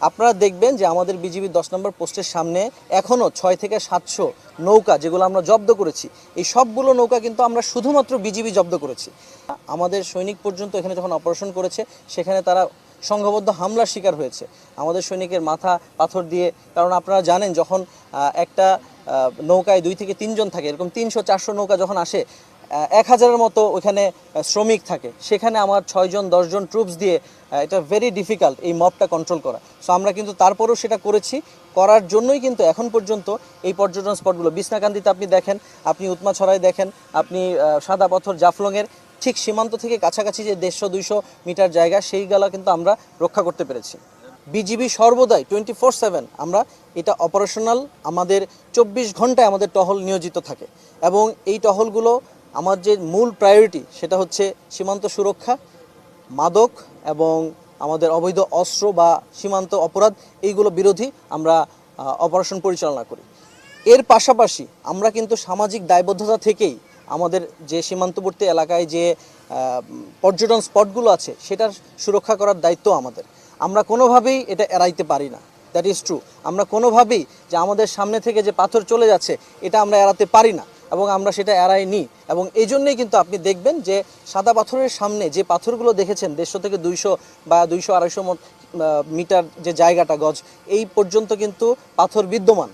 আপনারা দেখবেন যে আমাদের বিজিবি 10 নম্বর পোস্টের সামনে এখনও 6 থেকে 700 নৌকা যেগুলো আমরা জব্দ করেছি, এই সবগুলো নৌকা কিন্তু আমরা শুধুমাত্র বিজিবি জব্দ করেছি। আমাদের সৈনিক পর্যন্ত এখানে যখন অপারেশন করেছে সেখানে তারা সংঘবদ্ধ হামলার শিকার হয়েছে। আমাদের সৈনিকের মাথা পাথর দিয়ে, কারণ আপনারা জানেন যখন একটা নৌকায় 2 থেকে 3 জন থাকে, এরকম 300-400 নৌকা যখন আসে, 1000-এর মতো ওখানে শ্রমিক থাকে, সেখানে আমার 6-10 জন ট্রুপস দিয়ে এটা ভেরি ডিফিকাল্ট এই মবটা কন্ট্রোল করা। সো আমরা কিন্তু তারপরেও সেটা করেছি, করার জন্যই কিন্তু এখন পর্যন্ত এই পর্যটন স্পটগুলো বিছনাকান্দিতে আপনি দেখেন, আপনি উৎমাছড়ায় দেখেন, আপনি সাদা পাথর জাফলংয়ের ঠিক সীমান্ত থেকে কাছাকাছি যে 150-200 মিটার জায়গা, সেইগুলো কিন্তু আমরা রক্ষা করতে পেরেছি। বিজিবি সর্বদাই 24/7 আমরা এটা অপারেশনাল, আমাদের 24 ঘন্টায় আমাদের টহল নিয়োজিত থাকে এবং এই টহলগুলো আমার যে মূল প্রায়োরিটি সেটা হচ্ছে সীমান্ত সুরক্ষা, মাদক এবং আমাদের অবৈধ অস্ত্র বা সীমান্ত অপরাধ, এইগুলো বিরোধী আমরা অপারেশন পরিচালনা করি। এর পাশাপাশি আমরা কিন্তু সামাজিক দায়বদ্ধতা থেকেই আমাদের যে সীমান্তবর্তী এলাকায় যে পর্যটন স্পটগুলো আছে সেটার সুরক্ষা করার দায়িত্ব আমাদের। আমরা কোনোভাবেই এটা এড়াইতে পারি না, দ্যাট ইজ ট্রু। আমরা কোনোভাবেই যে আমাদের সামনে থেকে যে পাথর চলে যাচ্ছে এটা আমরা এড়াতে পারি না এবং আমরা সেটা এড়াইনি। এবং এই জন্যই কিন্তু আপনি দেখবেন যে সাদা পাথরের সামনে যে পাথরগুলো দেখেছেন 150 থেকে 200 বা 200-250 মিটার যে জায়গাটা গজ, এই পর্যন্ত কিন্তু পাথর বিদ্যমান।